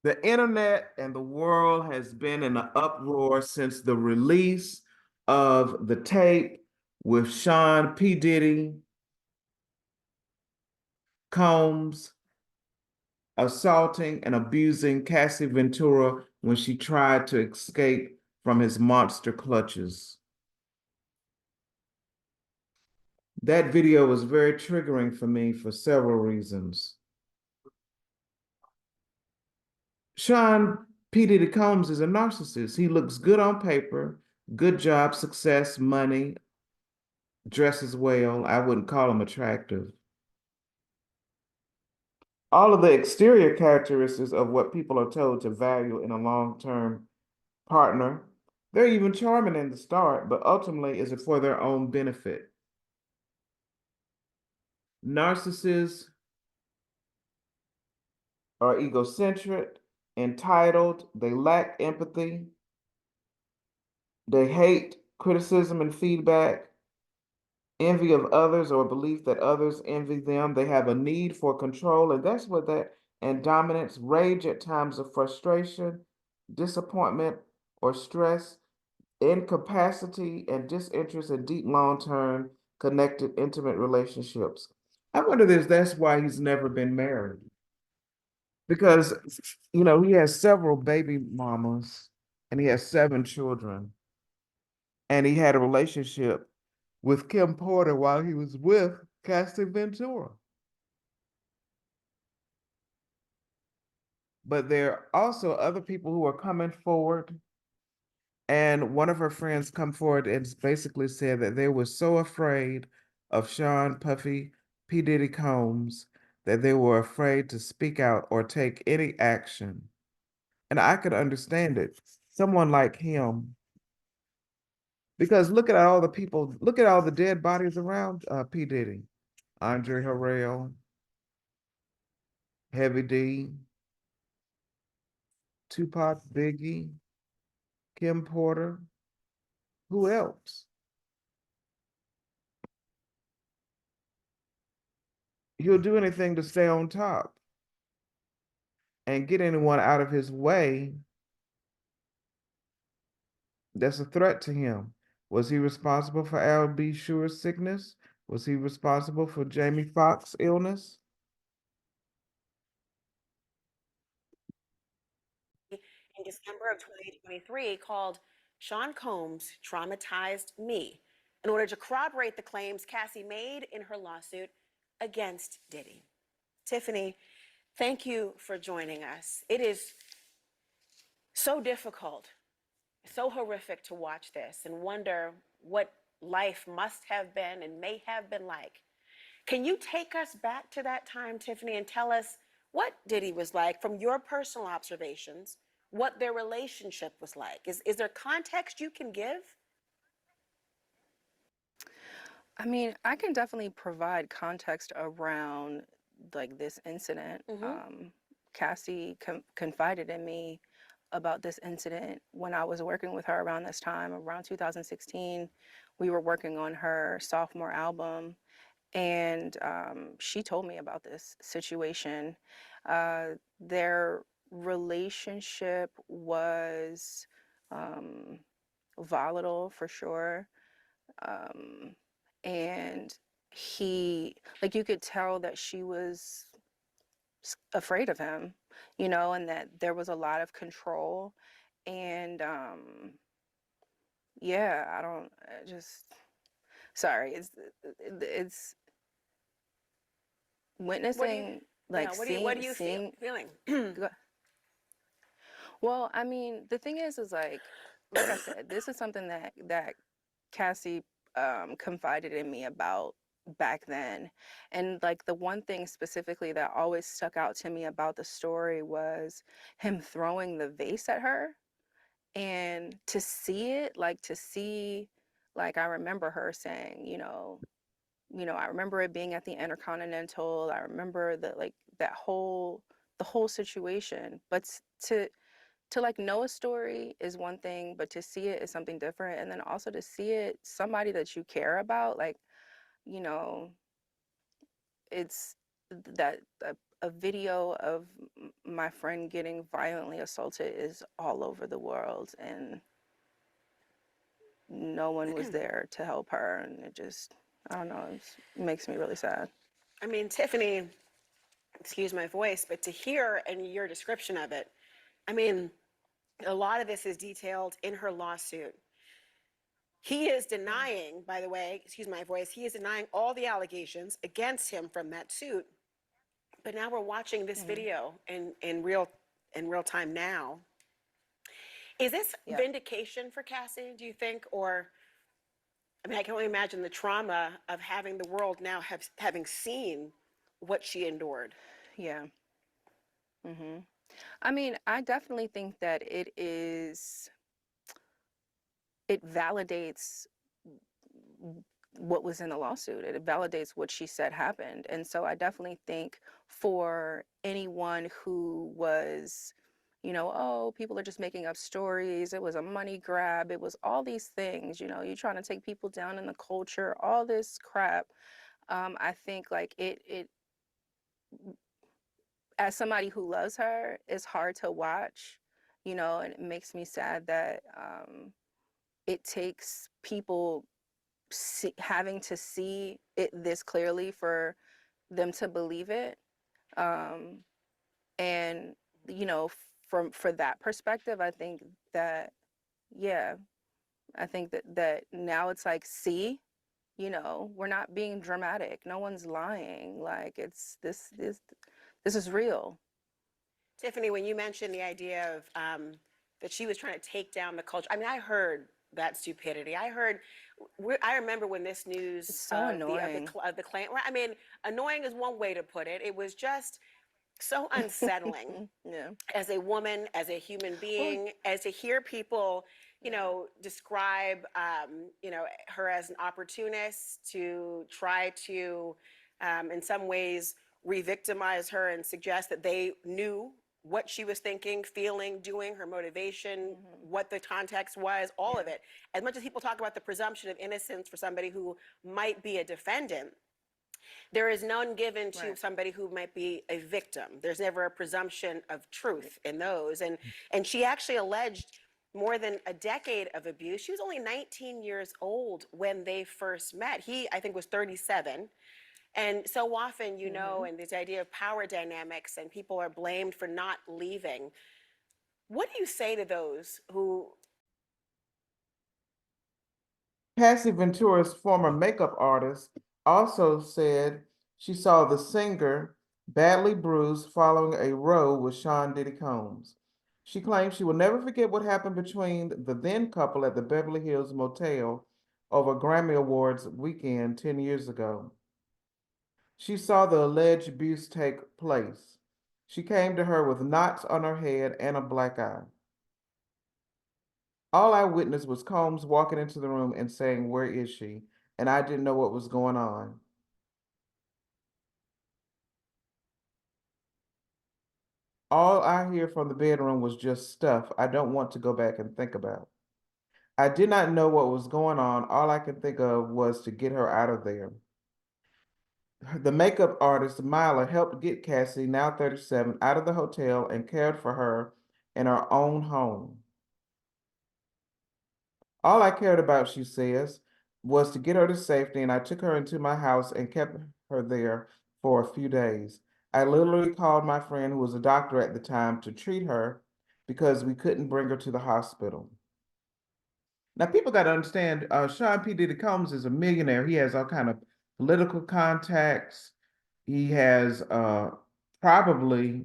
The internet and the world has been in an uproar since the release of the tape with Sean P. Diddy Combs assaulting and abusing Cassie Ventura when she tried to escape from his monster clutches. That video was very triggering for me for several reasons. Sean P. Diddy Combs is a narcissist. He looks good on paper, good job, success, money, dresses well. I wouldn't call him attractive. All of the exterior characteristics of what people are told to value in a long-term partner, they're even charming in the start, but ultimately is it for their own benefit. Narcissists are egocentric, entitled, they lack empathy, they hate criticism and feedback, envy of others or belief that others envy them. They have a need for control, and that's what that and dominance, rage at times of frustration, disappointment or stress, incapacity and disinterest in deep long-term connected intimate relationships. I wonder if that's why he's never been married. Because he has several baby mamas and he has 7 children. And he had a relationship with Kim Porter while he was with Cassie Ventura. But there are also other people who are coming forward. And one of her friends come forward and basically said that they were so afraid of Sean Puffy P. Diddy Combs that they were afraid to speak out or take any action. And I could understand it. Someone like him, because look at all the people, look at all the dead bodies around P. Diddy. Andre Harrell, Heavy D, Tupac, Biggie, Kim Porter. Who else? He'll do anything to stay on top and get anyone out of his way that's a threat to him. Was he responsible for Al B. Sure's sickness? Was he responsible for Jamie Foxx's illness? In December of 2023 called Sean Combs Traumatized Me in order to corroborate the claims Cassie made in her lawsuit against Diddy. Tiffany, thank you for joining us. It is so difficult, so horrific to watch this and wonder what life must have been and may have been like. Can you take us back to that time, Tiffany, and tell us what Diddy was like from your personal observations, what their relationship was like? Is there context you can give? I mean, I can definitely provide context around like this incident. Cassie confided in me about this incident when I was working with her around this time, around 2016. We were working on her sophomore album, and she told me about this situation. Their relationship was volatile for sure. Um, and he, like, you could tell that she was afraid of him, and that there was a lot of control. And yeah, I don't just sorry, it's What do you, witnessing, yeah, like what seeing do you feel, seeing feeling? well, I mean, the thing is like I said, this is something that Cassie confided in me about back then. And like the one thing specifically that always stuck out to me about the story was him throwing the vase at her. And to see it, like to see, like I remember her saying, I remember it being at the Intercontinental. I remember the whole situation. But to like know a story is one thing, but to see it is something different. And then also to see it somebody that you care about, like, you know, it's that a video of my friend getting violently assaulted is all over the world, and no one was there to help her, and it just, I don't know, it makes me really sad. I mean, Tiffany, excuse my voice, but to hear and your description of it, I mean, a lot of this is detailed in her lawsuit. He is denying, by the way, excuse my voice, he is denying all the allegations against him from that suit. But now we're watching this video in real time now. Is this vindication for Cassie, do you think? Or, I mean, I can only imagine the trauma of having the world now having seen what she endured. Yeah. I mean, I definitely think that it validates what was in the lawsuit. It validates what she said happened. And so I definitely think for anyone who was, oh, people are just making up stories, it was a money grab, it was all these things, you're trying to take people down in the culture, all this crap. I think like it as somebody who loves her, it's hard to watch, and it makes me sad that it takes people having to see it this clearly for them to believe it. And for that perspective, I think that, yeah, I think that now it's like, see, we're not being dramatic, no one's lying, like this is real. Tiffany, when you mentioned the idea of that she was trying to take down the culture, I mean, I heard that stupidity. I remember when this news It's so annoying. of the claim. I mean, annoying is one way to put it. It was just so unsettling. Yeah. As a woman, as a human being, as to hear people, describe, her as an opportunist, to try to, in some ways, re-victimize her and suggest that they knew what she was thinking, feeling, doing, her motivation, what the context was, all of it. As much as people talk about the presumption of innocence for somebody who might be a defendant, there is none given to somebody who might be a victim. There's never a presumption of truth in those. And she actually alleged more than a decade of abuse. She was only 19 years old when they first met. He, I think, was 37. And so often, and this idea of power dynamics, and people are blamed for not leaving. What do you say to those who... Cassie Ventura's former makeup artist also said she saw the singer badly bruised following a row with Sean Diddy Combs. She claims she will never forget what happened between the then couple at the Beverly Hills Motel over Grammy Awards weekend 10 years ago. She saw the alleged abuse take place. She came to her with knots on her head and a black eye. All I witnessed was Combs walking into the room and saying, "Where is she?" And I didn't know what was going on. All I hear from the bedroom was just stuff I don't want to go back and think about. I did not know what was going on. All I could think of was to get her out of there. The makeup artist, Myla, helped get Cassie, now 37, out of the hotel and cared for her in her own home. All I cared about, she says, was to get her to safety, and I took her into my house and kept her there for a few days. I literally called my friend, who was a doctor at the time, to treat her because we couldn't bring her to the hospital. Now, people got to understand, Sean P. Diddy Combs is a millionaire. He has all kind of political contacts. He has probably,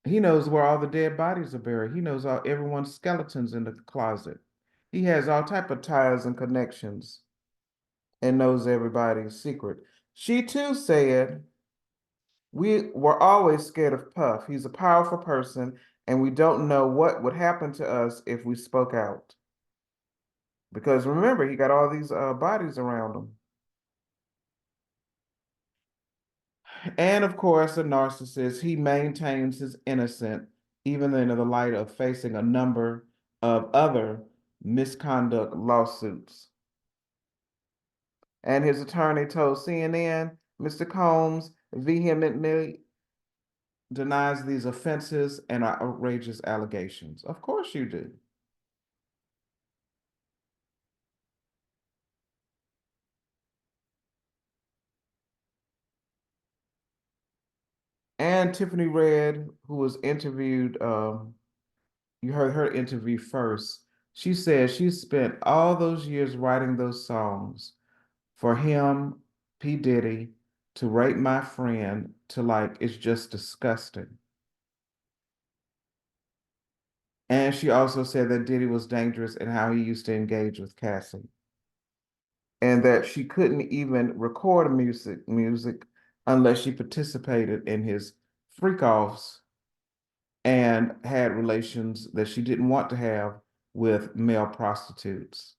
he knows where all the dead bodies are buried. He knows everyone's skeletons in the closet. He has all type of ties and connections and knows everybody's secret. She too said, "We were always scared of Puff. He's a powerful person, and we don't know what would happen to us if we spoke out." Because remember, he got all these bodies around him. And of course, a narcissist, he maintains his innocence, even in the light of facing a number of other misconduct lawsuits. And his attorney told CNN, Mr. Combs vehemently denies these offenses and outrageous allegations. Of course you do. And Tiffany Red, who was interviewed, you heard her interview first. She said she spent all those years writing those songs for him, P. Diddy, to rape my friend, to like, it's just disgusting. And she also said that Diddy was dangerous and how he used to engage with Cassie. And that she couldn't even record music unless she participated in his freak offs and had relations that she didn't want to have with male prostitutes.